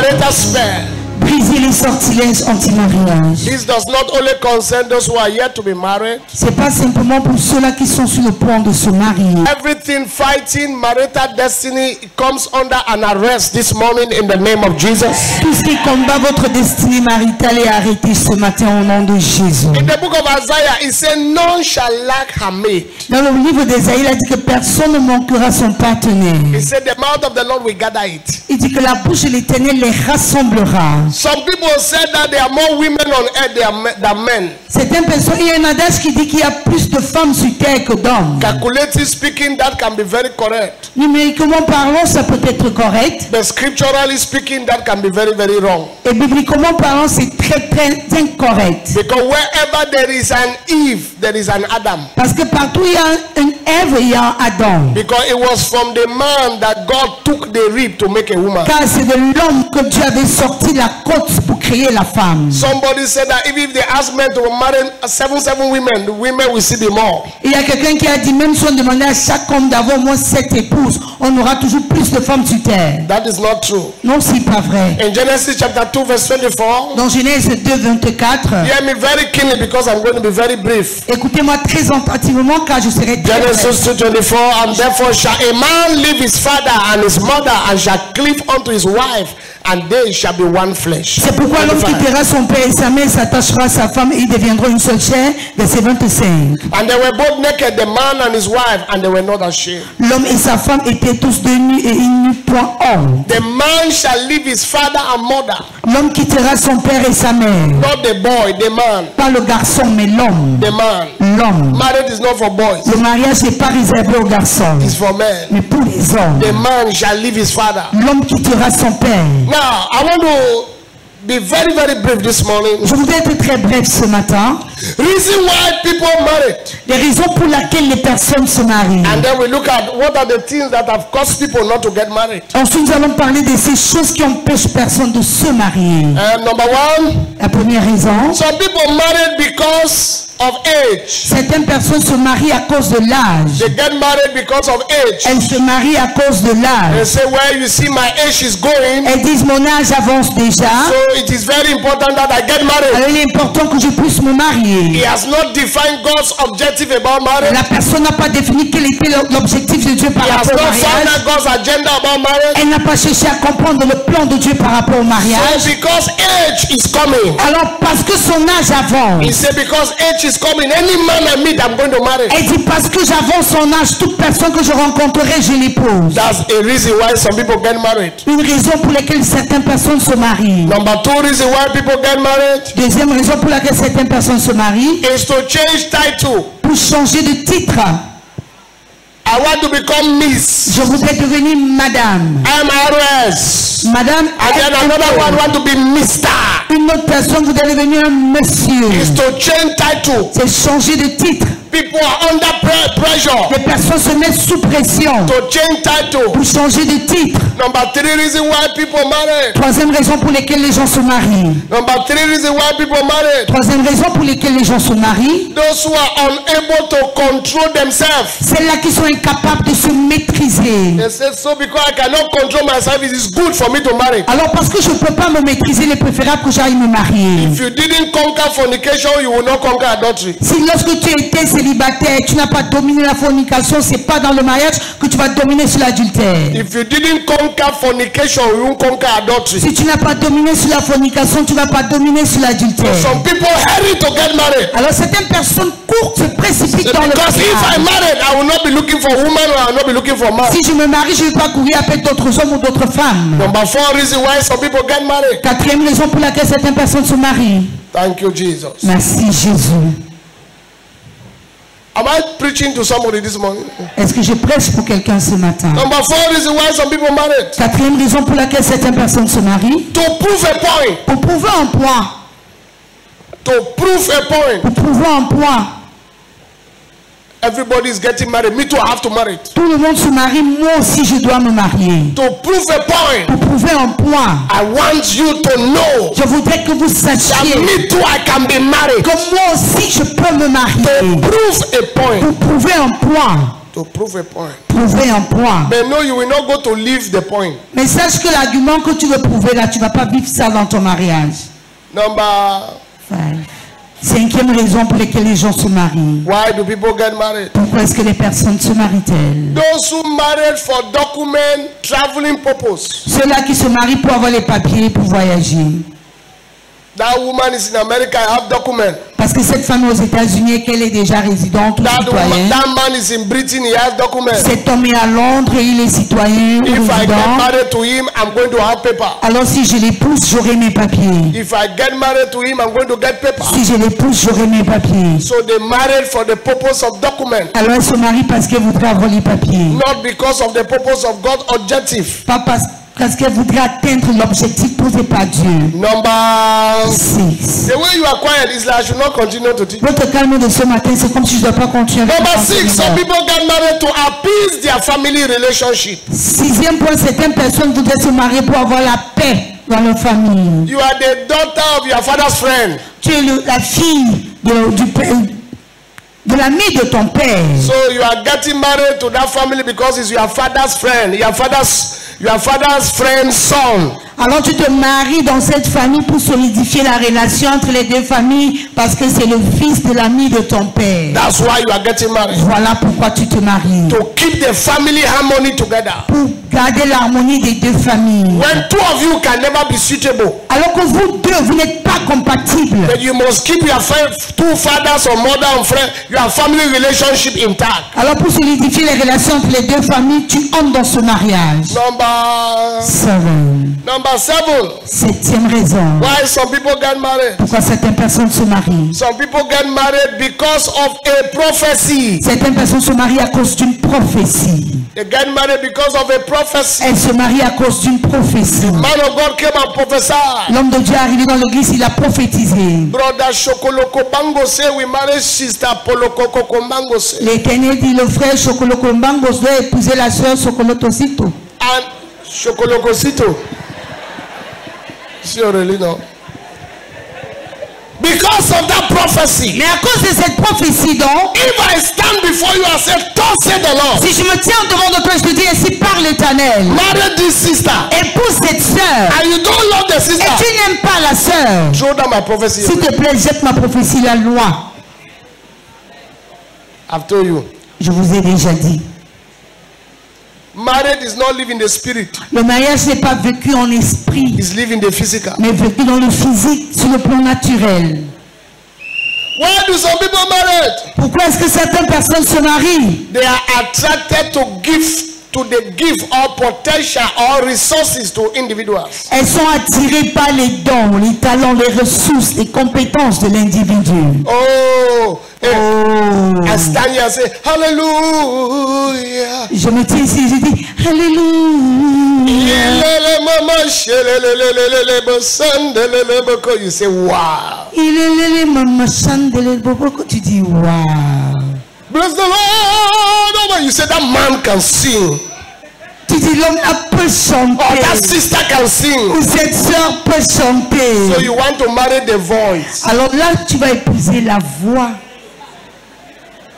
marital spell. Briser les sortilèges anti-mariage. This does not only concern those who are yet to be married. C'est pas simplement pour ceux-là qui sont sur le point de se marier. Everything fighting marital destiny comes under an arrest this morning in the name of Jesus. Tout ce qui combat votre destinée maritale est arrêté ce matin au nom de Jésus. In the book of Isaiah, it says, "None shall lack her mate." Dans le livre d'Ésaïe, il a dit que personne ne manquera son partenaire. He said, "The mouth of the Lord will gather it." Il dit que la bouche de l'Éternel les rassemblera. Some people said that there are more women on earth than men. Certaines personnes, il y a un adage qui dit qu'il y a plus de femmes sur terre que d'hommes. Calculatively speaking, that can be very correct. Numériquement parlant, ça peut être correct. But scripturally speaking, that can be very, very wrong. Et bibliquement parlant, c'est très, très incorrect. Because wherever there is an Eve, there is an Adam. Parce que partout il y a une Ève, il y a un Adam. Because it was from the man that God took the rib to make a woman. Car c'est de l'homme que Dieu avait sorti la côte pour créer la femme. Somebody said that even if they ask men to marry seven women, the women will see them more. Il y a quelqu'un qui a dit, même si on demandait à chaque homme d'avoir au moins 7 épouses, on aura toujours plus de femmes sur terre. That is not true. Non, c'est pas vrai. In Genesis chapter 2 verse 24. Dans Genèse 2, 24. Hear me very keenly because I'm going to be very brief. Écoutez-moi très attentivement car je serai très bref. Genesis 2:24, and therefore shall a man leave his father and his mother and shall cleave unto his wife, and they shall be one flesh. C'est pourquoi l'homme quittera son père et sa mère, s'attachera à sa femme et ils deviendront une seule chair. Verset 25. And they were both naked, the man and his wife, and they were not ashamed. L'homme et sa femme étaient tous de nus et ils n'eurent point honte. The man shall leave his father and mother. L'homme quittera son père et sa mère. Not the boy, the man. Pas le garçon, mais l'homme. The man. L'homme. Marriage is not for boys. Le mariage n'est pas réservé aux garçons, It's for men. mais pour les hommes. The man shall leave his father. L'homme quittera son père. Now, I want to be very, very brief this morning. Je voudrais être très bref ce matin. Reason why people married. Les raisons pour lesquelles les personnes se marient. And then we look at what are the things that have caused people not to get married. Ensuite, nous allons parler de ces choses qui empêchent personne de se marier. Number one, La première raison, some people married because of age. certaines personnes se marient à cause de l'âge. They get married because of age. Elles se marient à cause de They l'âge. say, well, you see, my age is going, Elles disent mon âge avance déjà, so it is very important that I get married. alors il est important que je puisse me He marier. has not defined God's objective about marriage. La personne n'a pas défini quel était l'objectif de Dieu par He has rapport au not found mariage. out God's agenda about marriage. Elle n'a pas cherché à comprendre le plan de Dieu par rapport au mariage. So because age is coming, Alors parce que son âge he avance, said, because age is coming, any man I meet, I'm going to marry. elle dit parce que j'avance son âge, toute personne que je rencontrerai, je l'épouse. That's a reason why some people get married. Une raison pour laquelle certaines personnes se marient. Number two reason why people get married Deuxième raison pour laquelle certaines personnes se marient, is to change title. pour changer de titre. I want to become Miss. Je voudrais devenir madame. MRS. Madame, And then another one want to be Mr. une autre personne voudrait devenir un monsieur. Is to change title. C'est changer de titre. People are under pressure Les personnes se mettent sous pression to change title. pour changer de titre. Number three reason why people marry. Troisième raison pour laquelle les gens se marient. Number three reason why people marry. Troisième raison pour laquelle les gens se marient, Those who are unable to control themselves. celles-là qui sont incapables de se maîtriser. They say, so because I cannot control myself, it is good for me to marry. Alors parce que je ne peux pas me maîtriser, il est préférable que j'aille me marier. If you didn't conquer fornication, you will not conquer adultery. Si lorsque tu étais célibataire, tu n'as pas dominé la fornication, c'est pas dans le mariage que tu vas dominer sur l'adultère. If you didn't conquer fornication, you won't conquer adultery. Si tu n'as pas dominé sur la fornication, tu ne vas pas dominer sur l'adultère. Some people hurry to get married. Alors certaines personnes courent, se précipitent dans le Because if I mariage. married, I will not be looking for women or I will not be looking for man. Si je me marie, je ne vais pas courir après d'autres hommes ou d'autres femmes. Number four reason why some people get married. Quatrième raison pour laquelle certaines personnes se marient. Thank you, Jesus. Merci Jésus. Am I preaching to somebody this morning? Est-ce que je prêche pour quelqu'un ce matin? Number four reason why some people married. Quatrième raison pour laquelle certaines personnes se marient. To prove a point. Pour prouver un point. To prove a point. Pour prouver un point. Everybody is getting married. Me too, I have to marry. Tout le monde se marie, moi aussi je dois me marier. To prove a point. Pour prouver un point. I want you to know Je voudrais que vous that sachiez me too, I can be married. que moi aussi je peux me marier. To prove a point. Pour prouver un point. To prove a point. Prouver un point. But no, you will not go to leave the point. Mais sache que l'argument que tu veux prouver là, tu ne vas pas vivre ça dans ton mariage. Number 5. 5e raison pour laquelle les gens se marient. why do people get married? Pourquoi est-ce que les personnes se marient-elles? Those who married for document traveling purpose. Ceux-là qui se marient pour avoir les papiers, pour voyager. That woman is in America, I have document. Parce que cette femme aux États-Unis, qu'elle est déjà résidente ou citoyenne. That man is in Britain, he has document. Cet homme est à Londres et il est citoyen ou If I résident. get married to him, I'm going to have paper. Alors si je l'épouse, j'aurai mes papiers. If I get married to him, I'm going to get paper. Si je l'épouse, j'aurai mes papiers. So they married for the purpose of document. Alors elle se marie parce qu'elle voudrait avoir les papiers. Not because of the purpose of God's objective. Pas parce qu'elle voudrait atteindre l'objectif posé par Dieu. Number 6. the way you are quiet is like I should not continue to teach. Votre calme de ce matin, c'est comme si je ne dois pas continuer. Number 6, some people get married to appease their family relationship. 6e point, certaines personnes voudraient se marier pour avoir la paix dans leur famille. You are the daughter of your father's friend. Tu es la fille de l'ami de ton père. So you are getting married to that family because it's your father's friend, your father's friend's son. Alors tu te maries dans cette famille pour solidifier la relation entre les deux familles parce que c'est le fils de l'ami de ton père. That's why you are getting married. Voilà pourquoi tu te maries. To keep the family harmony together. Pour garder l'harmonie des deux familles. When two of you can never be suitable. Alors que vous deux, vous n'êtes pas compatibles. But you must keep your two fathers or mother and friend, your family relationship intact. Alors pour solidifier les relations entre les deux familles, tu entres dans ce mariage. Number 7. 7e raison. Why some people get married? Pourquoi certaines personnes se marient? Some people get married because of a prophecy. Certaines personnes se marient à cause d'une prophétie. They get married because of a prophecy. Elles se marient à cause d'une prophétie. Man of God came and prophesied. L'homme de Dieu est arrivé dans l'église, il a prophétisé. Brother Shokoloko Bango say we marry sister Poloko Kombango say. L'Éternel dit le frère Chokoloko Mbangos doit épouser la sœur Sokolotosito. And Shokoloko Sito. Surely no. Because of that prophecy. Mais à cause de cette prophétie donc, if I stand before you and say, thus say the Lord. si je me tiens devant toi, je te dis ainsi parle l'Éternel. Marry this sister. Épouse cette sœur. And you don't love the sister. Et tu n'aimes pas la sœur. Throw down my prophecy. S'il te plaît, jette ma prophétie la loi. I've told you. Je vous ai déjà dit. Marriage is not living the spirit. Le mariage n'est pas vécu en esprit, It's living the physical. mais vécu dans le physique, sur le plan naturel. Why do some people marry? Pourquoi est-ce que certaines personnes se marient? They are attracted to the gift or potential or resources to individuals. Elles sont attirées par les dons, les talents, les ressources, les compétences de l'individu. Oh, I stand here and say, hallelujah. Je me tiens ici, je dis, Alléluia. You say, wow. Tu dis, wow. Bless the Lord. You say, that man can sing. Tu dis, l'homme peut chanter. Oh, that sister can sing. Ou cette soeur peut chanter. So you want to marry the voice. Alors là, tu vas épouser la voix.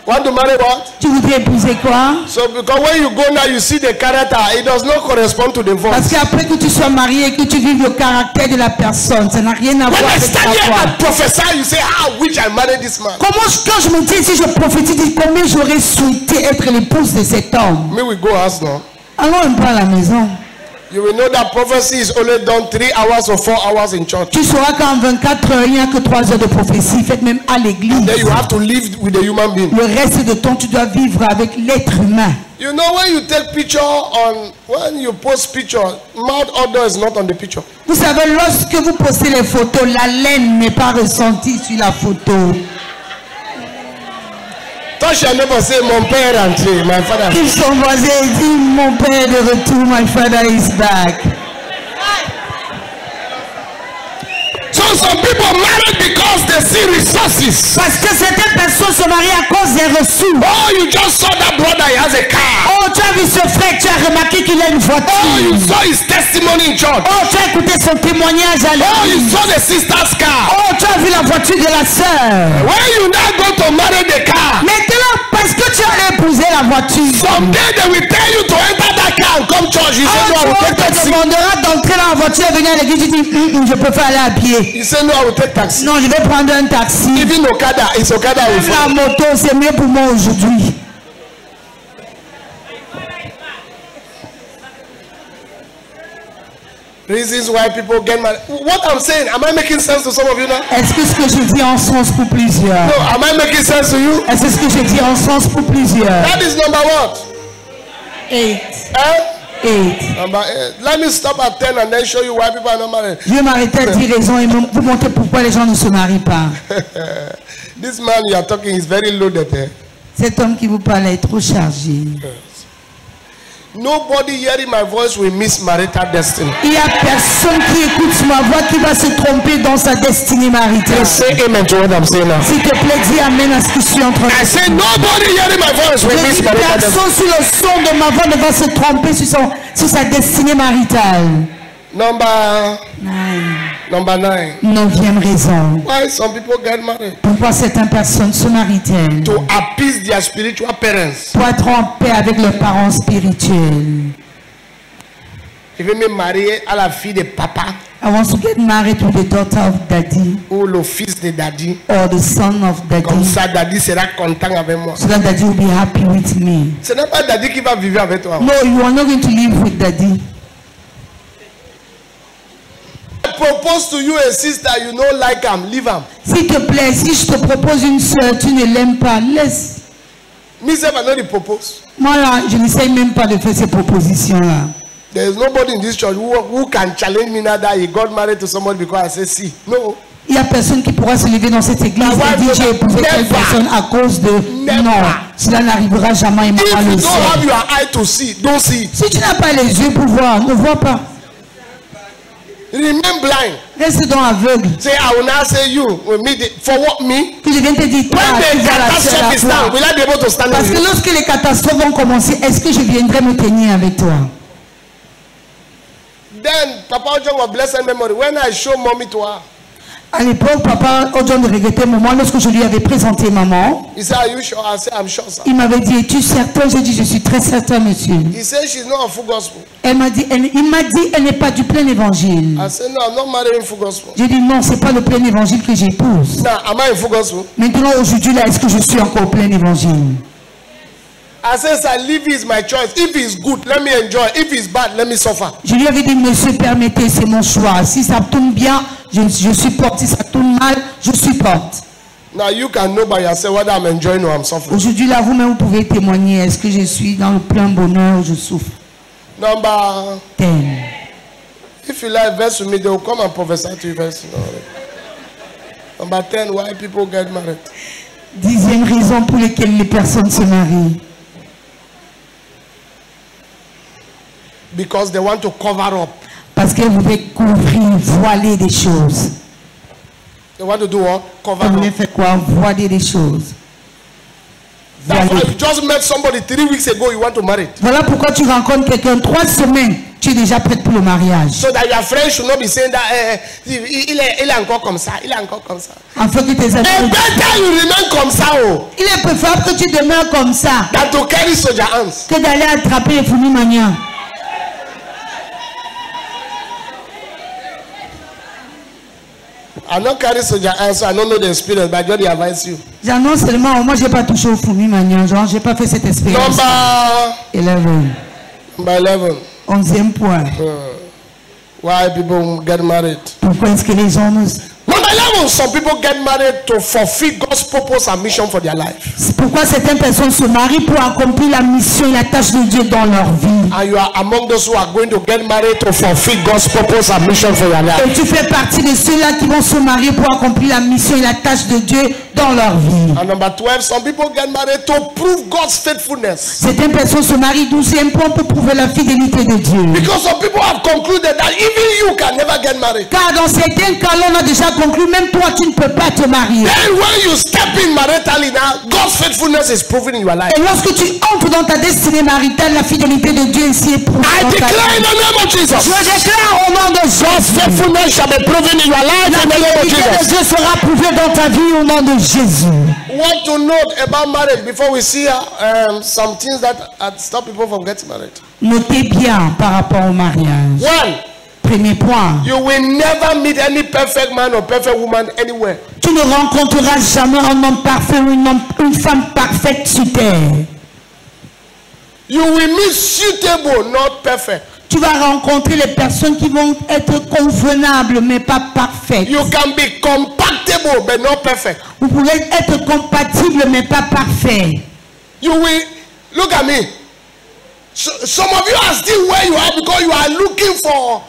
Want to marry what? Tu voudrais épouser quoi? So because when you go now, you see the character. It does not correspond to the voice. Parce qu'après que tu sois marié et que tu vives le caractère de la personne, ça n'a rien à voir When I avec stand ta here voix. and prophesy, you say, I wish I married this man. Comment, quand je me dis, si je prophétise, combien j'aurais souhaité être l'épouse de cet homme? May we go ask now. Allons un peu à la maison. You will know that prophecy is only done 3 hours or 4 hours in church. Tu sauras qu'en 24 heures, il n'y a que 3 heures de prophétie, faites même à l'église. Then you have to live with the human being. Le reste de temps, tu dois vivre avec l'être humain. You know when you take picture when you post picture, mouth odor is not on the picture. Vous savez, lorsque vous postez les photos, la laine n'est pas ressentie sur la photo. Touch your neighbor, say, mon père est rentré, my father. If son voisin dit, mon père est de retour, my father is back. So some people marry because they see resources. Parce que certaines personnes se marient à cause des ressources. Oh, you just saw that brother, he has a car. Oh, tu as vu ce frère, tu as remarqué qu'il a une voiture. Oh, you saw his testimony in church. Oh, tu as écouté son témoignage à Oh, you l'église. saw the sister's car. Oh, tu as vu la voiture de la sœur. When you now go to marry the car, Maintenant, parce Est-ce que tu allais épouser la voiture? Someday they will tell you to enter that car and come church. You say, no, I will On take te taxi. demandera d'entrer dans la voiture et venir à l'église. Tu dis, je peux pas aller à pied. You say, no, I will take taxi. Non, je vais prendre un taxi. Even Okada, it's Okada will La follow. moto, c'est mieux pour moi aujourd'hui. Reasons why people get married. What I'm saying, am I making sense to some of you now? Est-ce que ce que je dis en sens pour plusieurs? No, am I making sense to you? Est-ce que ce que je dis en sens pour plusieurs? That is number what? 8. Eh? 8. Number 8. Let me stop at 10 and then show you why people are not married. Je vais m'arrêter à 10 raisons et vous montrer pourquoi les gens ne se marient pas. This man you are talking is very loaded. Eh? Cet homme qui vous parle est trop chargé. Nobody hearing my voice will miss marital destiny. Il n'y a personne qui écoute ma voix qui va se tromper dans sa destinée maritale. Just say amen to what I'm saying now. S'il te plaît, dis amen à ce que je suis en train de I dire. say nobody hearing my voice will Je miss dis marital destiny. personne sous le son de ma voix ne va se tromper sur sa destinée maritale. Number 9. 9e raison. Why some people get married? Pourquoi certaines personnes se marient-elles? To appease their spiritual parents. Pour être en paix avec leurs parents spirituels. Je vais me marier à la fille de papa I want to get married to the daughter of daddy ou le fils de daddy. or the son of Comme daddy. ça, daddy sera content avec moi. So that daddy will be happy with me. Ce n'est pas daddy qui va vivre avec toi. No, you are not going to live with daddy. I propose to you a sister, you don't like him, leave him. S'il te plaît, si je te propose une soeur, tu ne l'aimes pas, laisse. Me self, I know the propose. Moi là, je n'essaye même pas de faire ces propositions-là. There is nobody in this church who can challenge me now that he got married to somebody because I say see. No. Il n'y a personne qui pourra se lever dans cette église et dire j'ai épousé telle personne à cause de... Non, cela n'arrivera jamais et maman If le you don't have sait. your eye to see, don't see. Si tu n'as pas les yeux pour voir, ne vois pas. Remain blind. Reste donc aveugle. Say, I will now say you. Will me for what me? Puis je viens te dire, toi, When tu the vas la catastrophe is seule à down, toi. will I be able to stand Parce with que you? lorsque les catastrophes vont commencer, est-ce que je viendrai me tenir avec toi? Then Papa Ojo of blessed memory. When I show mommy to her, À l'époque, papa Ojon de regrettait un moment lorsque je lui avais présenté maman. he said, are you sure? I said, I'm sure, sir. Il m'avait dit, es-tu certain? J'ai dit, je suis très certain, monsieur. He said she's not a full gospel. Il m'a dit, elle n'est pas du plein évangile. I said, no, I'm not marrying full gospel. J'ai dit, non, c'est pas le plein évangile que j'épouse. Now, am I in full gospel? Maintenant, aujourd'hui, là, est-ce que je suis encore au plein évangile? I said, sir, leave is my choice. If it's good, let me enjoy. If it's bad, let me suffer. Je lui avais dit, monsieur, permettez, c'est mon choix. Si ça tourne bien, je supporte. Si ça tourne mal, je supporte. Now you can know by yourself whether I'm enjoying or I'm suffering. Aujourd'hui, là, vous-même, vous pouvez témoigner. Est-ce que je suis dans le plein bonheur ou je souffre? Number, 10. if you like verse with me, they will come and prophesy to you verse. Number 10, why people get married? 10e raison pour laquelle les personnes se marient. Because they want to cover up. Parce qu'elles voulaient couvrir, voiler des choses. They want to do what? Cover Elles voulaient up. faire quoi? Voiler des choses. That's why Voiler. you just met somebody 3 weeks ago, you want to marry. Voilà pourquoi tu rencontres quelqu'un 3 semaines, tu es déjà prête pour le mariage. So that your friends should not be saying that il est encore comme ça, il est encore comme ça. Afin que tes amis... And better you remain comme ça, oh, Il est préférable que tu demeures comme ça than to carry soldier hands. que d'aller attraper les fourmis maniants. I don't carry soldier hands, so I don't know the experience, but I just advise you. J'annonce seulement, moi j'ai pas touché aux fourmis maniants, genre j'ai pas fait cette expérience. Number 11. 11e point. Why people get married? Pourquoi est-ce que les gens nous... Number 11, some people get married to fulfill God's purpose and mission for their life. C'est pourquoi certaines personnes se marient pour accomplir la mission et la tâche de Dieu dans leur vie. And you are among those who are going to get married to fulfill God's purpose and mission for your life. Et tu fais partie de ceux-là qui vont se marier pour accomplir la mission et la tâche de Dieu dans leur vie. And number 12, some people get married to prove God's faithfulness. Certaines personnes se marient 12e point pour prouver la fidélité de Dieu. Because some people have concluded that even you can never get married. Car dans certains cas, l'on a déjà conclu aujourd'hui, même toi, tu ne peux pas te marier. Then when you step in maritally now, God's faithfulness is proven in your life. Et lorsque tu entres dans ta destinée maritale, la fidélité de Dieu ici est prouvée. I dans ta declare vie. in the name of Jesus. Je déclare au nom de God's Jésus. faithfulness shall be proven in your life La in the name of fidélité de Jesus. Dieu sera prouvée dans ta vie au nom de Jésus. What to note about marriage before we see some things that stop people from getting married. Notez bien par rapport au mariage. One, Premier point. you will never meet any perfect man or perfect woman anywhere. Tu ne rencontreras jamais un homme parfait ou une femme parfaite sur terre. You will meet suitable, not perfect. Tu vas rencontrer les personnes qui vont être convenables mais pas parfaites. You can be compatible but not perfect. Vous pouvez être compatibles mais pas parfaits. You will look at me. So, some of you are still where you are because you are looking for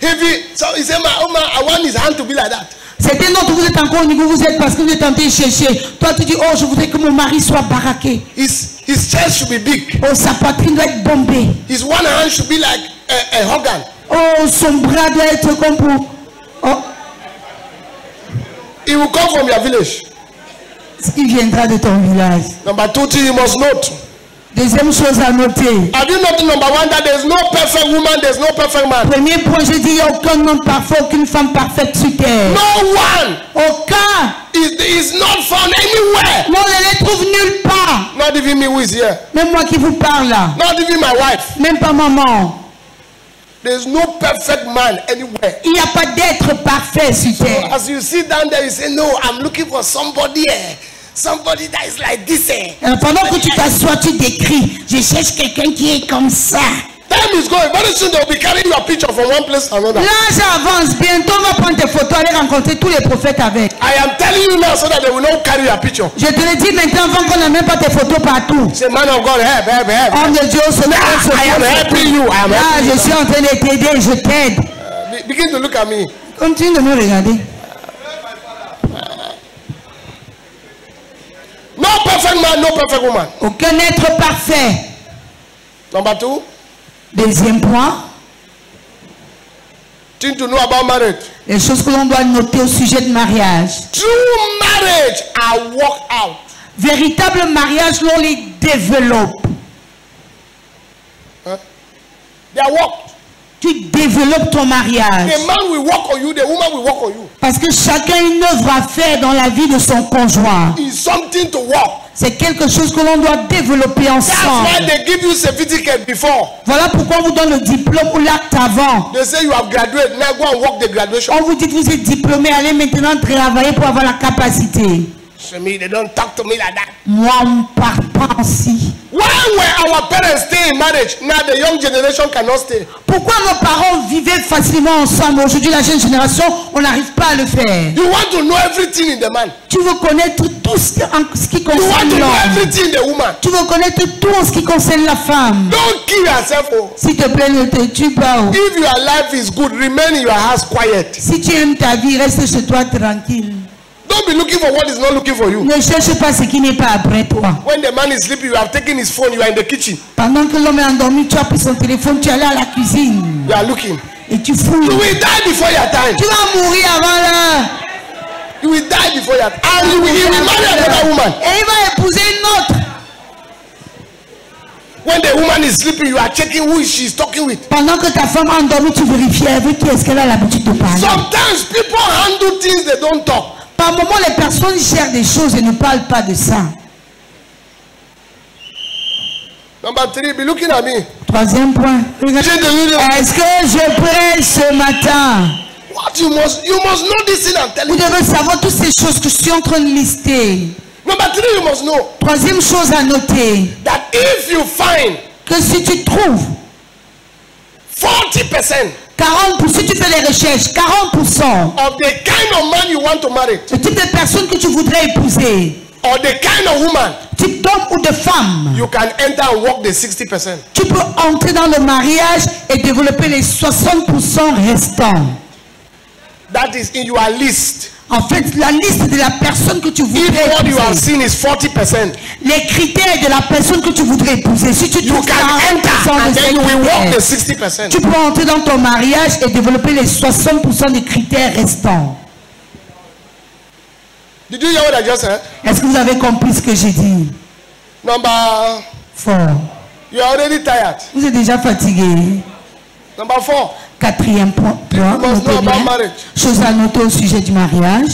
heavy. So he said, I want his hand to be like that. Certains d'entre vous êtes encore au niveau où vous êtes parce que vous êtes en train de chercher. Toi tu dis, oh je voudrais que mon mari soit baraqué. His chest should be big. Oh sa poitrine doit être bombée. His one hand should be like a organ. Oh son bras doit être comme pour... Oh, He will come from your village. il viendra de ton village. Number two thing you must note. Deuxième chose à noter. Have you noted number one that there is no perfect woman, there is no perfect man? Premier point, je dis, il n'y a aucun homme parfait, aucune femme parfaite sur terre. No one Aucun. is not found anywhere. Non, on ne les trouve nulle part. Not even me who is here. Même moi qui vous parle là. Not even my wife. Même pas maman. There is no perfect man anywhere. Il n'y a pas d'être parfait sur terre. As you sit down there, you say, no, I'm looking for somebody somebody that is like this. Pendant que tu t'assois, tu décris. Je cherche quelqu'un qui est comme ça. Time is going. Very soon they'll be carrying your picture from one place to another. Là, j'avance. Bientôt, on va prendre tes photos, aller rencontrer tous les prophètes avec. I am telling you now so that they will not carry your picture. Je te le dis maintenant, avant qu'on n'a même pas tes photos partout. Say, man of God, help. Homme de Dieu, I am helping you. I am Là, helping je you. suis en train de t'aider, je t'aide. Begin to look at me. Continue de me regarder. No perfect man, no perfect woman. Aucun être parfait. Number two, Deuxième point, thing to know about marriage. les choses que l'on doit noter au sujet de mariage. True marriage are worked out. Véritable mariage, l'on les développe. They are worked. Tu développes ton mariage. The man will work on you, the woman will work on you. Parce que chacun a une œuvre à faire dans la vie de son conjoint. It's something to work. C'est quelque chose que l'on doit développer That's why ensemble. they give you certificate before. Voilà pourquoi on vous donne le diplôme ou l'acte avant. They say you have graduated. Now go and work the graduation. On vous dit que vous êtes diplômé, allez maintenant travailler pour avoir la capacité. So me, they don't talk to me like that. Moi, on ne parle pas ainsi. Why were our parents stay in marriage? Now the young generation cannot stay. Pourquoi nos parents vivaient facilement ensemble? Aujourd'hui, la jeune génération, on n'arrive pas à le faire. You want to know everything in the man. Tu veux connaître tout ce qui You want concerne to know l'homme. everything in the woman. Tu veux connaître tout en ce qui concerne la femme. Don't kill yourself. Oh. S'il te plaît, ne te tue pas. Oh. If your life is good, remain in your house quiet. Si tu aimes ta vie, reste chez toi tranquille. Don't be looking for what is not looking for you. Ne cherche pas ce qui n'est pas après toi. When the man is sleeping, you have taken his phone, you are in the kitchen. Pendant que l'homme est endormi, tu as pris son téléphone, tu es allé à la cuisine. You are looking. Et tu fouilles. You will die before your time. Tu vas mourir avant l'heure. You will die before your time. And he will marry another woman. Et il va épouser une autre. When the woman is sleeping, you are checking who she is talking with. Pendant que ta femme est endormie, tu vérifies avec qui est-ce qu'elle a l'habitude de parler. Sometimes people handle things they don't talk. Par moments, les personnes gèrent des choses et ne parlent pas de ça. Number three, be looking at me. Troisième point. Est-ce que je prêche ce matin? What you must know this thing I'm telling Vous you. devez savoir toutes ces choses que je suis en train de lister. Number three, you must know Troisième chose à noter, that if you find que si tu trouves 40% 40%, si tu fais les recherches, 40% of the kind of man you want to marry, le type de personnes que tu voudrais épouser, or the kind of woman, type d'homme ou de femme, you can enter and work the 60%. tu peux entrer dans le mariage et développer les 60% restants. That is in your list. En fait, la liste de la personne que tu If voudrais what you have épouser, seen is 40%, les critères de la personne que tu voudrais épouser, si tu you trouves can 40% enter de and ces then you will work the critères, 60%. tu peux entrer dans ton mariage et développer les 60% des critères restants. Did you hear what I just said? Est-ce que vous avez compris ce que j'ai dit? Number, Fort. you are already tired. Vous êtes déjà fatigué. Number 4, Quatrième point. you must know Notez about bien. marriage. Chose à noter au sujet du mariage.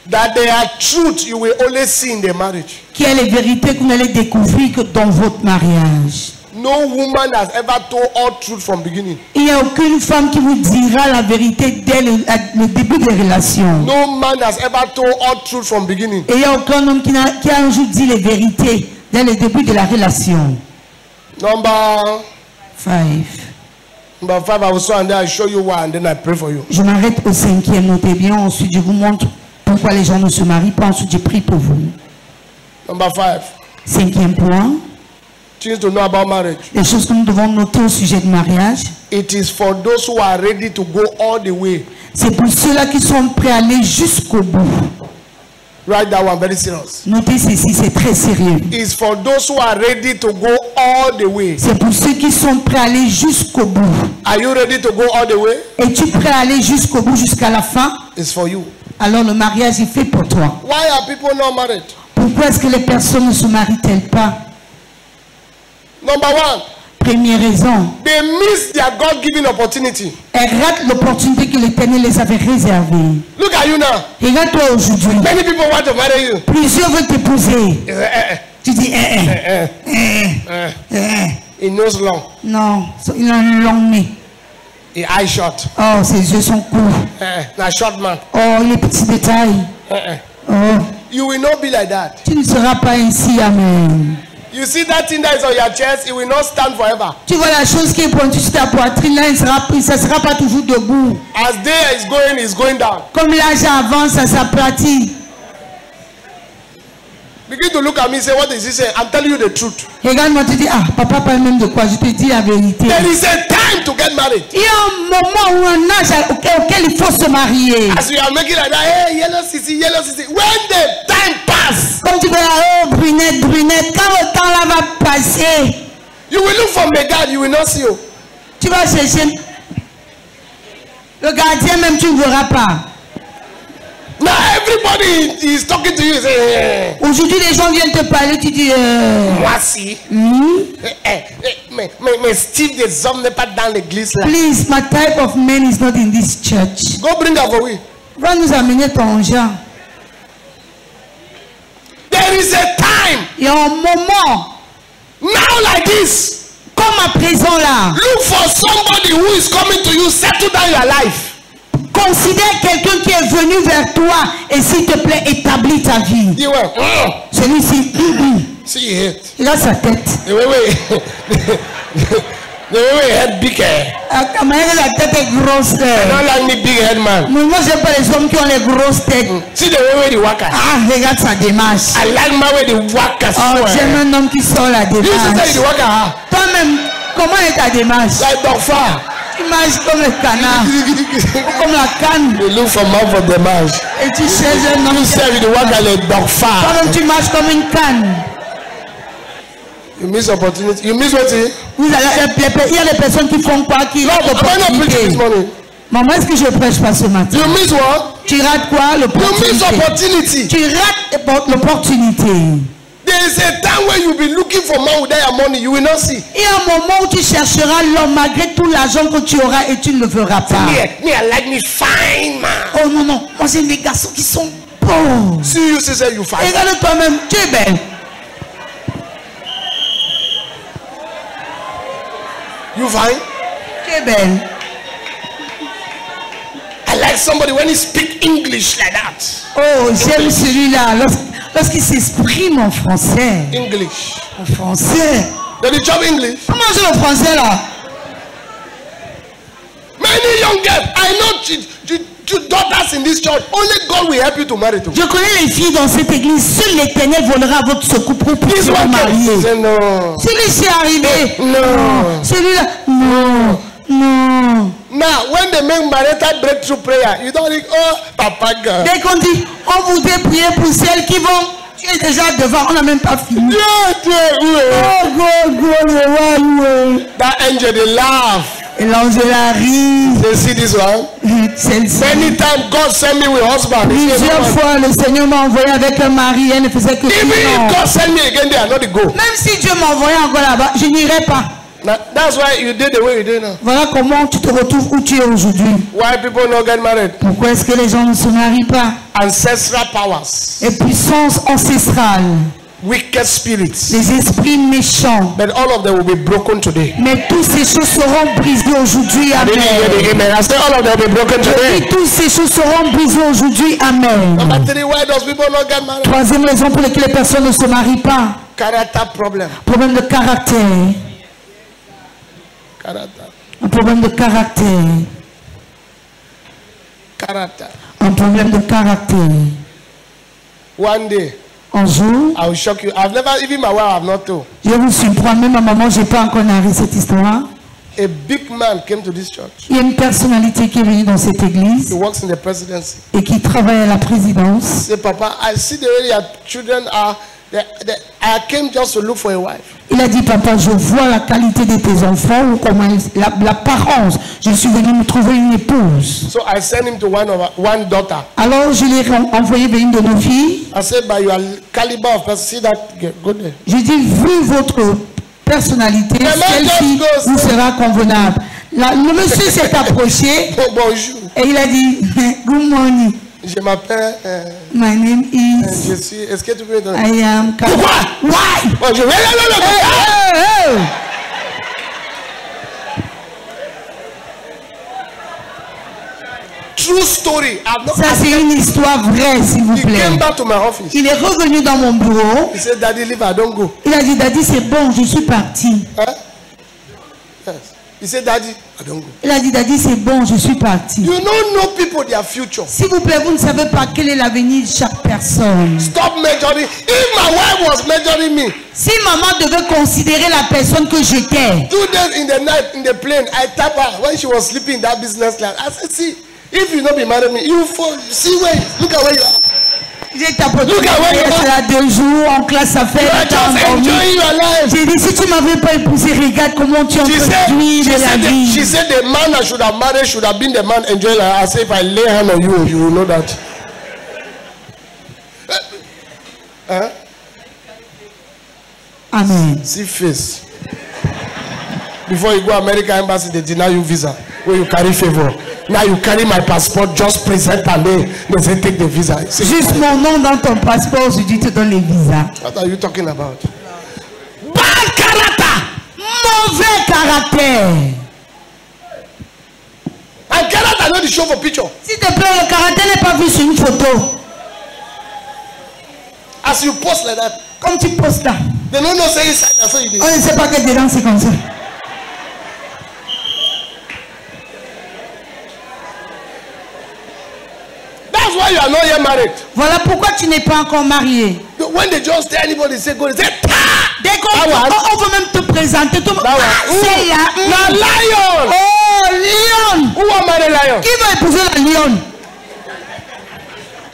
That there are truth you will always see in the marriage. Qui est les vérités que vous allez découvrir que dans votre mariage. No woman has ever told all truth from beginning. Il n'y a aucune femme qui vous dira la vérité dès le début des relations. No man has ever told all truth from beginning. Et il n'y a aucun homme qui a un jour dit les vérités dès le début de la relation. Number 5. 5, I will show and then I show you why and then I pray for you. Je m'arrête au 5e, notez bien. Ensuite, je vous montre pourquoi les gens ne se marient pas. Ensuite, je prie pour vous. Number 5, 5e point. things to know about marriage. Les choses que nous devons noter au sujet du mariage. It is for those who are ready to go all the way. C'est pour ceux-là qui sont prêts à aller jusqu'au bout. Write that one, very serious. Notez ceci, c'est très sérieux. It's for those who are ready to go all the way. C'est pour ceux qui sont prêts à aller jusqu'au bout. Are you ready to go all the way? Es-tu prêt à aller jusqu'au bout, jusqu'à la fin? It's for you. Alors le mariage est fait pour toi. Why are people not married? Pourquoi est-ce que les personnes ne se marient-elles pas? Number 1, Première raison, they miss their God-given opportunity. elles ratent l'opportunité que l'Éternel les avait réservée. Look at you now. Regarde-toi aujourd'hui. Many people want to marry you. Plusieurs veulent t'épouser. Tu dis, He knows long. Non, il a un long nez. He eye short. Oh, ses yeux sont courts. Now short man. Oh, les petits détails. Oh, You will not be like that. tu ne seras pas ainsi, amen. You see that thing that is on your chest, it will not stand forever. Tu vois la chose qui est pointue sur ta poitrine, là, ça ne sera pas toujours debout. As day is going, it's going down. Comme l'âge avance, ça s'aplatit. Begin to look at me and say, what is he saying? I'm telling you the truth. Regarde-moi, tu dis, ah, papa parle même de quoi? Je te dis la vérité. There is a time to get married. Il y a un moment ou un âge auquel il faut se marier. As you are making like that, hey, yellow sissy, when the time pass, Comme tu vas, oh, brunette, brunette, quand le temps là va passer, you will look for my God, you will not see you. tu vas chercher. Le gardien même, tu ne verras pas. Now everybody is talking to you, say, hey, Aujourd'hui, les gens viennent te parler, tu dis, moi si. Mais Steve des hommes n'est pas dans l'église là. please, my type of man is not in this church. Go bring her for we. Va nous amener ton genre. There is a time, Il y a un moment, now like this, comme à présent là, look for somebody who is coming to you, settle down your life. considère quelqu'un qui est venu vers toi et s'il te plaît, établis ta vie. You were, Celui-ci, see it. il a sa tête. The way head big hair. La manière dont la tête est grosse. I don't like me big head man. Mais moi, j'aime pas les hommes qui ont les grosses têtes. See the way they walk. Ah, regarde sa démarche. I like my way they walk. Oh, j'aime un homme qui sort la You should say démarche. the walk. Toi-même, comment est ta démarche? Like dog far. Tu marches comme le canard, comme la canne. You look for man for the man. Et tu cherches un homme. You say the walk like dog far. Toi-même, tu marches comme une canne. You miss opportunity. You miss what? Il y a des personnes qui font quoi? Qui No, ratent am I not preaching this l'opportunité. morning? Maman, est-ce que je prêche pas ce matin? You miss what? Tu rates quoi? You miss L'opportunité. opportunity. Tu rates l'opportunité. There is a time when you be looking for man without your money, you will not see. Il y a un moment où tu chercheras l'homme malgré tout l'argent que tu auras et tu ne le verras pas. Me, I like me fine man. Oh non, non, moi j'aime les garçons qui sont beaux. See you say you fine. Regarde toi-même, tu es belle. You fine? Tu es belle. I like somebody when he speak English like that. Oh, j'aime celui-là lorsqu'il s'exprime en français. English. En français. Did you chop English? Comment c'est le français là? Many young girls, I know two daughters in this church. Only God will help you to marry to. Je connais les filles dans cette église. Seul l'Éternel volera votre secours pour This vous one marier. say no. Celui-ci est arrivé. No. Celui-là. Non. Non. Now, when they make marital breakthrough prayer, you don't think, oh, Papa God. Dès qu'on dit, on voudrait prier pour celles qui vont Tu es déjà devant, on n'a même pas fini. That angel, they laugh. Et l'ange rit. They see this one. Anytime God send me with husband. Plusieurs fois, le Seigneur m'a envoyé avec un mari. Elle ne faisait que even if God send me again, they are not the go. Même si Dieu m'envoyait encore là-bas, je n'irai pas. Now, that's why you did the way you did now. Voilà comment tu te retrouves où tu es aujourd'hui. Why people not get married? Pourquoi est-ce que les gens ne se marient pas? Ancestral powers. Et puissance ancestrale. Wicked spirits. Les esprits méchants. But all of them will be broken today. Mais toutes ces choses seront brisées aujourd'hui. Amen. I say all of them will be broken today. Et toutes ces choses seront brisées aujourd'hui. Amen. Number 3, why does people not get married? Troisième raison pour laquelle les personnes ne se marient pas. Character problem. Problème de caractère. Character. Un problème de caractère. Character. Un problème de caractère. One day, Un jour, I will shock you. I've never, even my wife, I've not told. je vous surprends, même à maman, je n'ai pas encore narré cette histoire. A big man came to this church. Il y a une personnalité qui est venue dans cette église He works in the presidency. et qui travaille à la présidence. He said, Papa, I see the way your children are. I came just to look for a wife. Il a dit, papa, je vois la qualité de tes enfants, ou comment l'apparence. Je suis venu me trouver une épouse. So I sent him to one daughter. Alors je l'ai envoyé vers une de nos filles. I said, by your caliber of person, see that girl, go there. J'ai dit, vu votre personnalité, celle-ci vous sera convenable. Le monsieur s'est approché Bonjour. et il a dit, good morning. Je m'appelle. My name is. Je suis. Est-ce que tu peux me donner? I am. Pourquoi? Why? Bonjour. True story. Ça c'est une histoire vraie, s'il vous He plaît. came back to my office. Il est revenu dans mon bureau. He said, Daddy, leave, I don't go. Il a dit, Daddy, c'est bon, je suis parti. Huh? Yes. He said, Daddy, I don't go. Il a dit, Daddy, c'est bon, je suis parti. You don't know people, their future. S'il vous plaît, vous ne savez pas quel est l'avenir de chaque personne. Stop measuring. If my wife was measuring me, Si maman devait considérer la personne que j'étais, 2 days in the night in the plane, I tap her when she was sleeping in that business class. I said, see, if you not be married me, you fall. See where, look at where you are. j'ai tapoté Look at where you are. là 2 jours en classe, ça fait You are just enjoying your life. J'ai dit, si tu m'avais pas épousé, regarde comment tu entretenais de la vie. She said the man I should have married should have been the man enjoying life. I said, if I lay hand on you, you will know that. Huh? Amen. See face. Before you go American embassy, they deny you visa. Where you carry favor. Now you carry my passport, just present and they say take the visa. Say, Juste mon nom dans ton passeport, je dis te donne les visas. what are you talking about? Bad character. Mauvais caractère. And character not the show for picture. S'il te plaît, le caractère n'est pas vu sur une photo. As you post like that, Comme tu postes là. they don't know say inside. That's what you On did. ne sait pas que dedans c'est comme ça. That's why you are not yet married. Voilà pourquoi tu n'es pas encore marié. When they just tell anybody say go, they say ta. Dès qu'on on veut même te présenter, tout le monde. That Ah, one. c'est là. Now lion. Oh, lion. Who want marry lion? Qui va épouser la lion?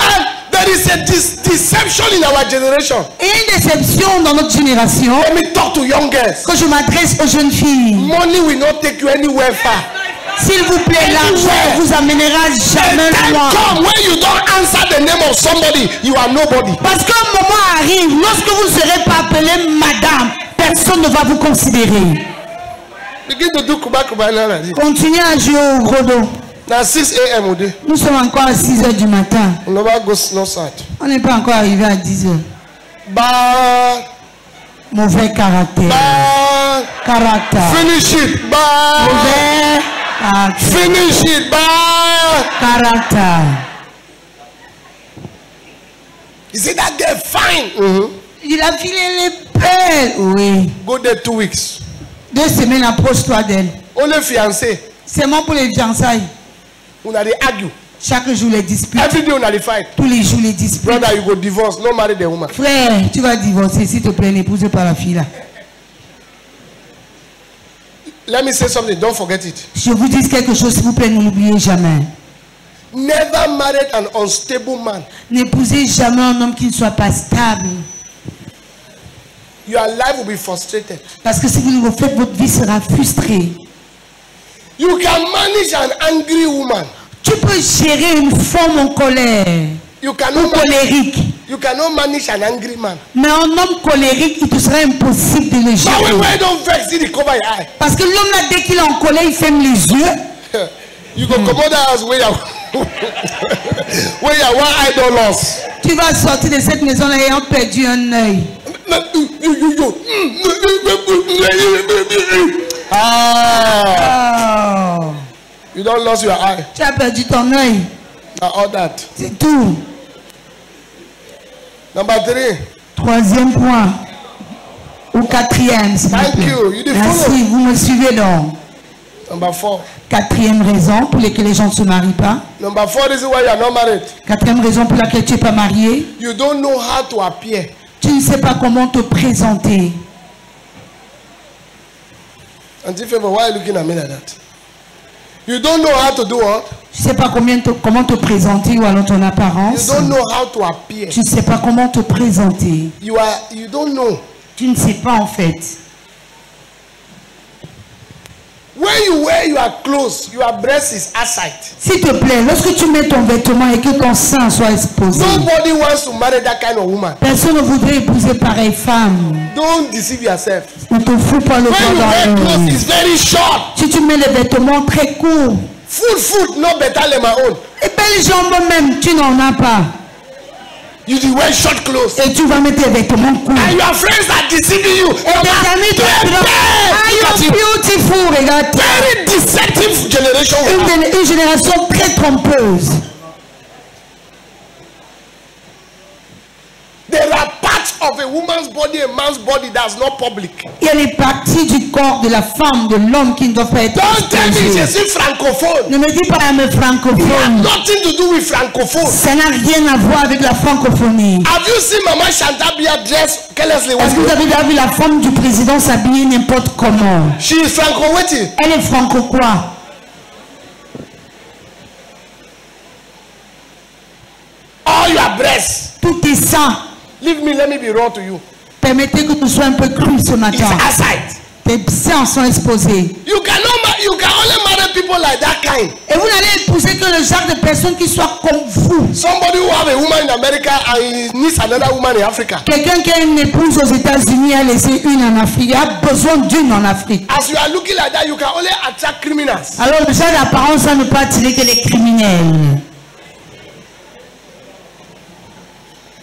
And there is a deception in our generation. Il y a une déception dans notre génération. Let me talk to young girls. Que je m'adresse aux jeunes filles. Money will not take you anywhere far. S'il vous plaît, l'argent vous amènera jamais The time loin. come when you don't answer the name of somebody, you are nobody. Parce qu'un moment arrive, lorsque vous ne serez pas appelé madame, personne ne va vous considérer. Begin to do kuba now like this. Continuez à jouer au gros dos. Now 6 a.m. we do. Nous sommes encore à 6 h du matin. We never go no side. On n'est pas encore arrivé à 10 h. Bad. Mauvais caractère. Bad. Caractère. Finish it. Bad. Mauvais caractère. Finish it. Bad. Caractère. You see that girl fine. Il a filé les belles. Oui. Go there 2 weeks. 2 semaines, approche-toi d'elle. Only fiancé. Seulement pour les fiançailles. Una dey argue. Chaque jour les disputes. Every day una dey fight. Tous les jours les disputes. Brother, you go divorce. No marry the woman. Frère, tu vas divorcer, s'il te plaît, n'épouse pas la fille là. Let me say something. Don't forget it. Je vous dis quelque chose, s'il vous plaît, ne l'oubliez jamais. Never marry an unstable man. N'épousez jamais un homme qui ne soit pas stable. Your life will be frustrated. Parce que si vous le faites, votre vie sera frustrée. You can manage an angry woman. Tu peux gérer une femme en colère You ou cannot colérique. You cannot manage an angry man. Mais un homme colérique, il te sera impossible de le But gérer. when don't vex, see cover your eye. Parce que l'homme là, dès qu'il est en colère, il ferme les yeux. You go come out house where you where you one eye don't lost. Tu vas sortir de cette maison là ayant perdu un œil. Ah, Oh. you don't lose your eye. Tu as perdu ton œil. All that. C'est tout. Number 3. Troisième point. Ou quatrième, s'il vous Thank plaît. you. You did Merci, follow. vous me suivez donc. Number 4. Quatrième raison pour laquelle les gens ne se marient pas. Number 4 reason why you are not married. Quatrième raison pour laquelle tu n'es pas marié. You don't know how to appear. Tu ne sais pas comment te présenter. Auntie Favor, why are you looking at me like that? You don't know how to do what? Tu ne sais pas comment te présenter ou alors ton You apparence. don't know how to appear. Tu ne sais pas comment te présenter. You don't know. Tu ne sais pas en fait. When you wear your clothes, your breast is outside. S'il te plaît, lorsque tu mets ton vêtement et que ton sein soit exposé, Nobody wants to marry that kind of woman. personne ne voudrait épouser pareille femme. Don't deceive yourself. Ne te fous pas le When you corps wear dans clothes, l'œil. it's very short. Si tu mets les vêtements très courts, Food, no better than my own. et belles jambes même, tu n'en as pas. You wear short clothes. Et tu vas mettre tes vêtements courts. And your friends are deceiving you. Et tes amis te diront, ah, you're beautiful, regarde. Very deceptive generation. Une génération très trompeuse. There are parts of a woman's body, a man's body that's not public. Il y a les parties du corps de la femme, de l'homme qui ne doivent pas être Don't tell me je exposées. suis francophone. Ne me dis pas à me It has francophone. nothing to do with francophone. Ça n'a rien à voir avec la francophonie. Have you seen Mama Chantabia dress carelessly? Est-ce que vous avez déjà vu la femme du président s'habiller n'importe comment? She is franco-waiting. Elle est franco quoi? All your breasts. Tout est sain. Leave me, let me be raw to you. Permettez que tu sois un peu cru ce It's matin. outside. Tes seins sont exposés. You can only marry people like that kind. Et vous n'allez épouser que le genre de personnes qui soient comme vous. Somebody who have a woman in America and he needs another woman in Africa. Quelqu'un qui a une épouse aux États-Unis a laissé une en Afrique. Il a besoin d'une en Afrique. As you are looking like that, you can only attract criminals. Alors le genre d'apparence, ça ne peut attirer que les criminels.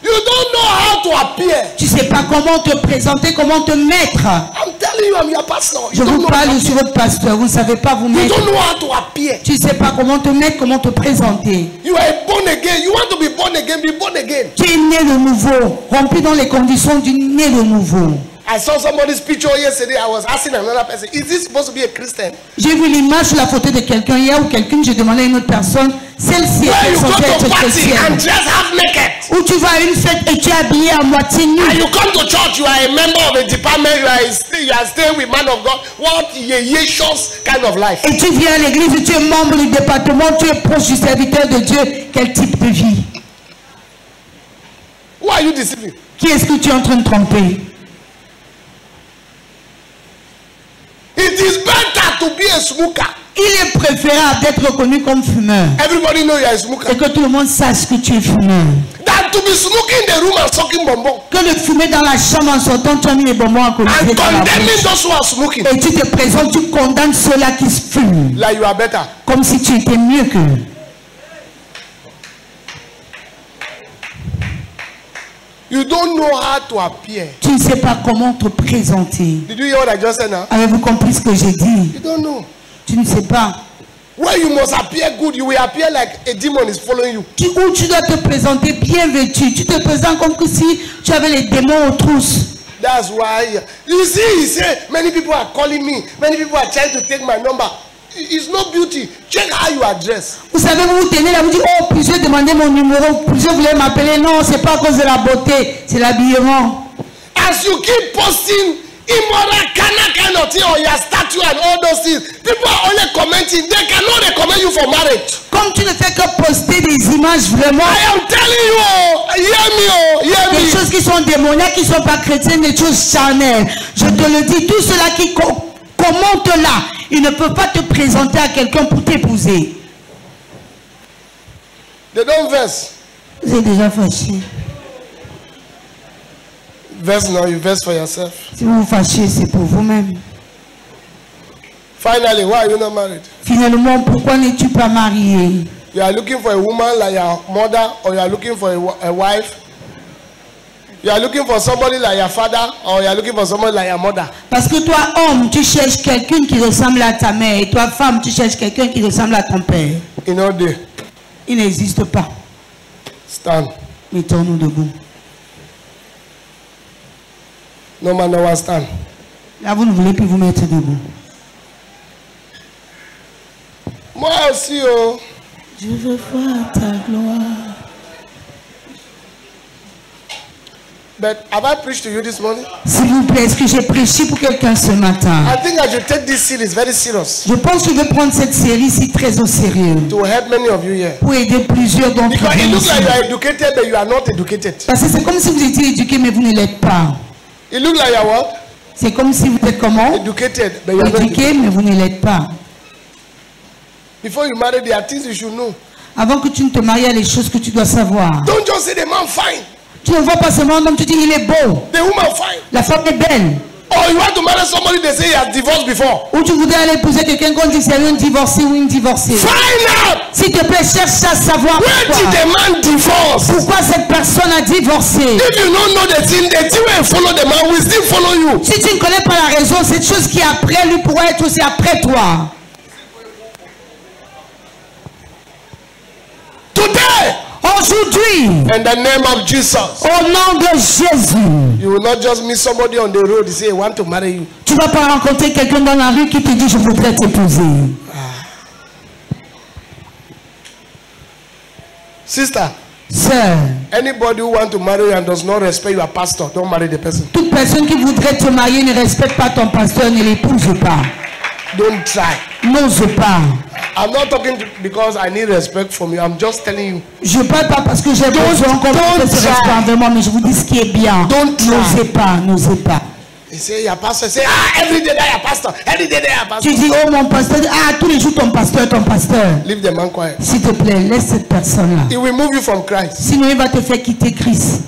You don't know how to appear. Tu ne sais pas comment te présenter, comment te mettre. I'm telling you, I'm your pastor. Je You don't vous know how parle, to je suis votre pasteur. Vous ne savez pas vous You mettre. don't know how to appear. Tu ne sais pas comment te mettre, comment te présenter. You are born again. You want to be born again, be born again. Tu es né de nouveau, rempli dans les conditions du né de nouveau. I saw somebody's picture yesterday. I was asking another person, is this supposed to be a Christian? J'ai vu l'image sur la photo de quelqu'un hier ou quelqu'un, j'ai demandé à une autre personne, celle-ci Where est you go censée to être party chrétienne. and dress half naked. Où tu vas à une fête et tu es habillé à moitié nu. And you come to church, you are a member of a department, you are staying with man of God. What yeshos kind of life? Et tu viens à l'église et tu es membre du département, tu es proche du serviteur de Dieu. Quel type de vie? Who are you deceiving? Qui est-ce que tu es en train de tromper? It is better to be a smoker. Il est préférable d'être reconnu comme fumeur Everybody know you are a smoker. et que tout le monde sache que tu es fumeur. Than to be smoking in the room and sucking bonbon. Que de fumer dans la chambre en sortant, tu as mis les bonbons à côté And dans la condemning bouche. those who are smoking. Et tu te présentes, tu condamnes ceux-là qui se fument. Like you are better. Comme si tu étais mieux qu'eux. You don't know how to appear. Tu ne sais pas comment te présenter. Did you hear what I just said now? Avez-vous compris ce que j'ai dit? You don't know. Tu ne sais pas. Where you must appear good, you will appear like a demon is following you. Où tu dois te présenter bien vêtu. Tu te présentes comme que si tu avais les démons aux trousses. That's why you see, he say many people are calling me, many people are trying to take my number. It's not beauty. Check how you are dressed. Vous savez, vous vous tenez là, vous dites, oh, plusieurs demandaient mon numéro, plusieurs voulaient m'appeler. Non, c'est pas à cause de la beauté, c'est l'habillement. As you keep posting immoral, carnal kind of thing on your statue and all those things, people are only commenting. They cannot recommend you for marriage. Comme tu ne fais que poster des images vraiment, I am telling you, oh, hear me, oh, hear des me. choses qui sont démoniaques, qui ne sont pas chrétiennes, des choses charnelles. Je te le dis, tout cela qui commente là, il ne peut pas te présenter à quelqu'un pour t'épouser. They don't verse. Vous êtes déjà fâché. Verse now, you verse for yourself. Si vous vous fâchez, c'est pour vous-même. Finally, why are you not married? Finalement, pourquoi n'es-tu pas marié? You are looking for a woman like your mother, or you are looking for a wife. You are looking for somebody like your father, or you are looking for somebody like your mother. Parce que toi, homme, tu cherches quelqu'un qui ressemble à ta mère. Et toi, femme, tu cherches quelqu'un qui ressemble à ton père. In all day, Il n'existe pas. stand. Mettons-nous debout. No man, no one stand. Là, vous ne voulez plus vous mettre debout. Moi aussi, oh. Je veux voir ta gloire. But have I preached to you this morning? S'il vous plaît, est-ce que j'ai prêché pour quelqu'un ce matin? I think I should take this series very serious Je pense que je vais prendre cette série-ci très au sérieux. to help many of you here. Pour aider plusieurs d'entre Because it vous. looks ici. like you are educated, but you are not educated. Parce que c'est comme si vous étiez éduqué, mais vous ne l'êtes pas. It looks like you are what? C'est comme si vous êtes comment? Educated, but you are not educated. Éduqué, mais vous ne l'êtes pas. Before you marry, there are things you should know. Avant que tu ne te maries, il y a les choses que tu dois savoir. Don't just say the man fine, Tu ne vois pas seulement un homme, tu dis il est beau. the woman fine. La femme est belle. Or you want to marry somebody, they say he has divorced before. Ou tu voudrais aller épouser quelqu'un qu'on dit que c'est un divorcé ou une divorcée. Find out S'il te plaît, cherche à savoir where did pourquoi. the man divorce. Pourquoi cette personne a divorcé. If you don't know the thing will follow the man, will still follow you. Si tu ne connais pas la raison, cette chose qui est après lui pourrait être aussi après toi. Today, Aujourd'hui, in the name of Jesus, au nom de Jésus, you will not just meet somebody on the road and say, I want to marry you. tu ne vas pas rencontrer quelqu'un dans la rue qui te dit je voudrais t'épouser. Sister, Sœur, anybody who want to marry you and does not respect your pastor, don't marry the person. toute personne qui voudrait te marier ne respecte pas ton pasteur, ne l'épouse pas. Don't try. N'ose pas. I'm not talking because I need respect from you. I'm just telling you. Je ne parle pas parce que j'ai besoin encore de ce respect envers moi, mais je vous dis ce qui est bien. Don't try. N'osez pas, n'osez pas. You say your pastor, say, every day that your pastor, every day that your pastor. Tu dis, oh mon pasteur, tous les jours ton pasteur, ton pasteur. Leave the man quiet. S'il te plaît, laisse cette personne-là. It will move you from Christ. Sinon, il va te faire quitter Christ.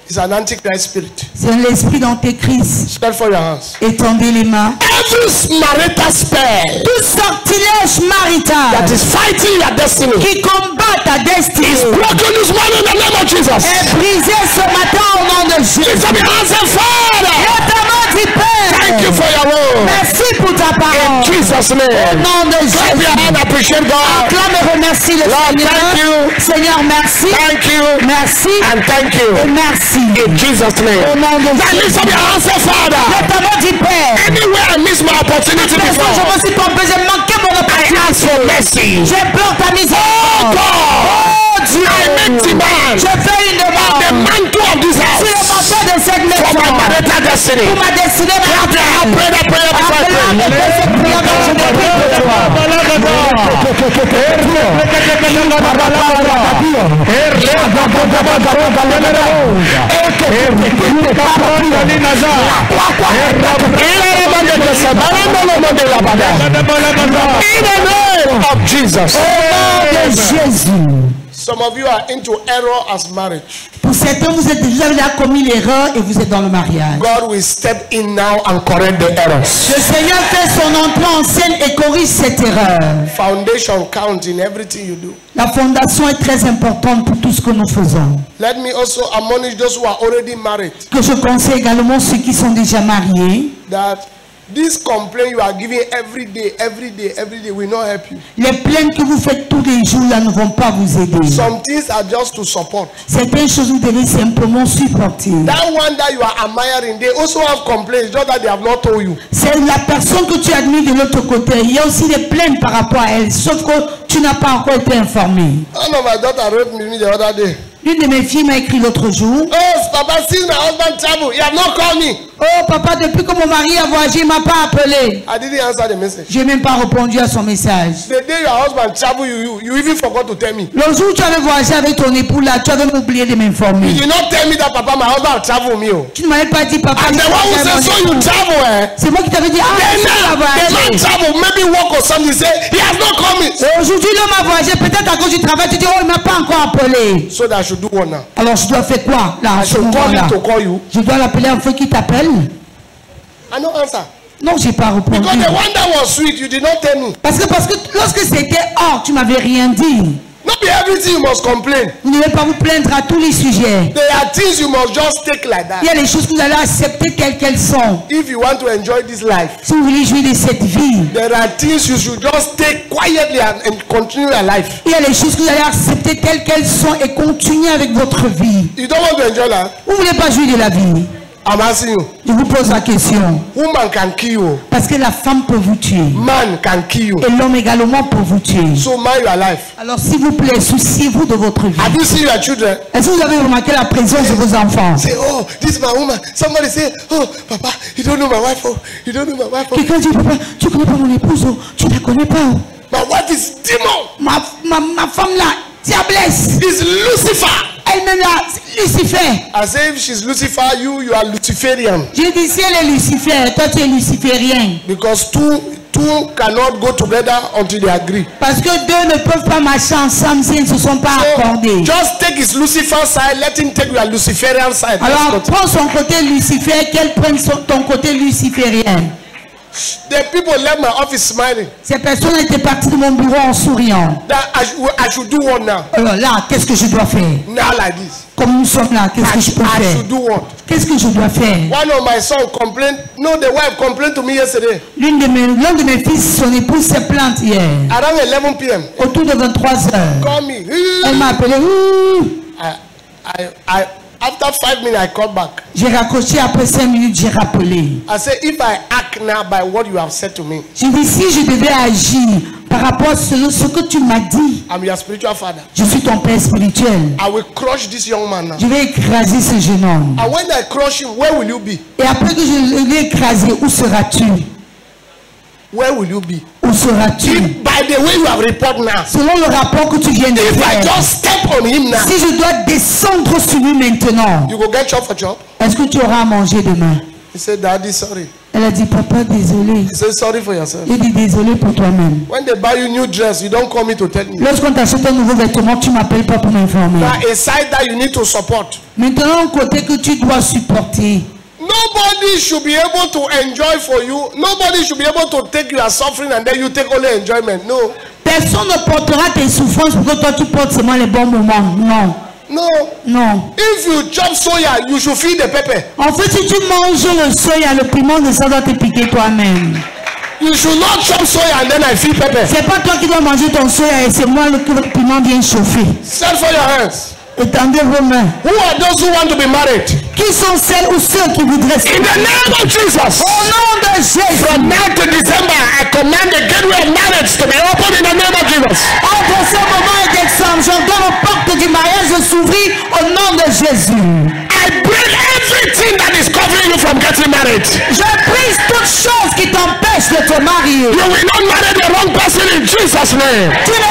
It's an antichrist spirit. C'est l'esprit d'antéchrist. Spread for your hands. Étendez les mains. Every marital spell Tout sortilège marital that is fighting your destiny qui combat ta destinée is broken this morning in the name of Jesus. est brisé ce matin au nom de Jésus. Lift up your hands and Father. Notamment du Père. Thank you for your word. Merci pour ta In parole. Jesus' Au name. nom de Clap your Jésus. hand, appreciate God. Acclame et remercie le Lord, Seigneur. thank you. Seigneur, merci. Thank you. Merci. And thank Et you. merci. In Jesus' Au name. nom de Then lift Jésus. up your hands and Father. Notamment du Père. Anywhere I miss my opportunity Personne, je before, me suis trompé, j'ai manqué mon I ask for opportunité. mercy. J'implore ta Oh miséricorde. God, Oh Dieu. I make demand Je fais une the demande mantle of this sur le house manteau de cette for my maison. marital destiny. Pour ma destinée Clap your hands, pray that prayer before I Appelons pray. avec cette prière dont je dépends de toi. In the name of Jesus. Au nom de Jésus. Some of you are into error as marriage. Pour certains, vous êtes déjà commis l'erreur et vous êtes dans le mariage. God will step in now and correct the errors. Le Seigneur fait son entrée en scène et corrige cette erreur. Foundation counts in everything you do. La fondation est très importante pour tout ce que nous faisons. Let me also admonish those who are already married Que je conseille également ceux qui sont déjà mariés. that this complaint you are giving every day will not help you. Les plaintes que vous faites tous les jours là ne vont pas vous aider. Some things are just to support. Certaines choses vous devez simplement supporter. That one that you are admiring, they also have complaints, just that they have not told you. C'est la personne que tu admires de l'autre côté. Il y a aussi des plaintes par rapport à elle, sauf que tu n'as pas encore été informé. One of my daughter wrote me the other day. L'une de mes filles m'a écrit l'autre jour. Oh, Papa, since my husband travel. He have not called me. Oh papa, depuis que mon mari a voyagé, il m'a pas appelé. I didn't answer the message. J'ai même pas répondu à son message. The day your husband travel, you even forgot to tell me. Le jour où tu avais voyagé avec ton époux là, tu avais oublié de You m'informer. did not tell me that papa, my husband travel with me. Oh. Tu ne m'avais pas dit papa. And the one who said, so you travel, eh? C'est moi qui t'avais dit, ah, Then tu vas the man voyager. travel, maybe work or something. Say, he has not called me. Et aujourd'hui, l'homme a voyagé, peut-être à cause du travail, tu dis, oh, il m'a pas encore appelé. So that I should do what now? Alors, je dois faire quoi là, à I ce should call moment-là? him to call you. Je dois l'appeler un feu qui t'appelle? I no answer. Non, j'ai pas répondu. Because the one that was sweet, you did not tell me. Parce que lorsque c'était hors, tu m'avais rien dit. Not be everything you must complain. Vous ne devez pas vous plaindre à tous les sujets. There are things you must just take like Il y that. a des choses que vous allez accepter telles qu'elles sont. If you want to enjoy this life, Si vous voulez jouir de cette vie, there are things you should just take quietly and continue your life. il y a des choses que vous allez accepter telles qu'elles sont et continuer avec votre vie. You don't want to enjoy that? Vous ne voulez pas jouir de la vie? I'm asking you. Je vous pose la question. Woman can kill you. Parce que la femme peut vous tuer. Man can kill you. Et l'homme également peut vous tuer. So mind your life. Alors s'il vous plaît, souciez-vous de votre vie. Have you seen your children? Est-ce que vous avez remarqué la présence de vos enfants? Say, oh, this is my woman. Somebody say, oh, papa, you don't know my wife. Oh, you don't know my wife. Oh. Quelqu'un dit, papa, tu ne connais pas mon épouse, oh, tu ne la connais pas. Oh. My wife is demon. Ma femme là, diablesse. Is Lucifer. Elle-même là, c'est Lucifer. I say if she's Lucifer, you are Luciferian. Je dis si elle est Lucifer, toi tu es luciférien. Because two cannot go together until they agree. Parce que deux ne peuvent pas marcher ensemble s'ils ne se sont pas accordés. Just take his Lucifer side, let him take your Luciferian side. Alors prends son côté Lucifer, qu'elle prenne ton côté luciférien. The people left my office smiling. Ces personnes étaient parties de mon bureau en souriant. That I should do what now? Alors là, qu'est-ce que je dois faire? Now like this. Comme nous sommes là, qu'est-ce que je peux I faire? should do what? Qu'est-ce que je dois faire? One of my sons complained. No, the wife complained to me yesterday. L'un de mes fils, son épouse s'est plainte hier. Around 11 p.m. Autour de 23 heures. Call me. Elle m'a appelé. After 5 minutes, I called back. J'ai raccroché, après 5 minutes, j'ai rappelé. I said, if I act now by what you have said to me, J'ai dit, si je devais agir par rapport à ce que tu m'as dit, I'm your spiritual father. je suis ton père spirituel. I will crush this young man now. Je vais écraser ce jeune homme. And when I crush him, where will you be? Et après que je l'ai écrasé, où seras-tu? Where will you be? Où seras-tu? If by the way you have reported now, Selon le rapport que tu viens de if I faire, just step on him now, si je dois descendre sur lui maintenant, you go get chop for chop. est-ce que tu auras à manger demain? He said, Daddy, sorry. Elle a dit, papa, désolé. He said, sorry for yourself. J'ai dit, désolé pour toi-même. When they buy you new dress, you don't call me to tell me. Lorsqu'on t'achète un nouveau vêtement, tu ne m'appelles pas pour m'informer. Now, a side that you need to support. Maintenant, un côté que tu dois supporter. Nobody should be able to enjoy for you. Nobody should be able to take your suffering and then you take only enjoyment. No. Personne ne portera tes souffrances pour que toi tu portes seulement les bons moments. Non. No. Non. If you chop soya, you should feel the pepper. En fait, si tu manges le soya, le piment de ça doit te piquer toi-même. You should not chop soya and then I feel pepper. C'est pas toi qui dois manger ton soya et c'est moi le piment bien chauffé. Send for your hands. Étendez vos mains. Who are those who want to be married? Qui sont celles ou ceux qui voudraient se In the name of Jesus. Au nom de Jésus. From now to December, I command the gateway of marriage to be opened in the name of Jesus. Entre ce moment et décembre, j'ordonne aux portes du mariage de s'ouvrir au nom de Jésus. I break everything that is covering you from getting married. Je brise toute chose qui t'empêche de te marier. You will not marry the wrong person in Jesus' name. Tu ne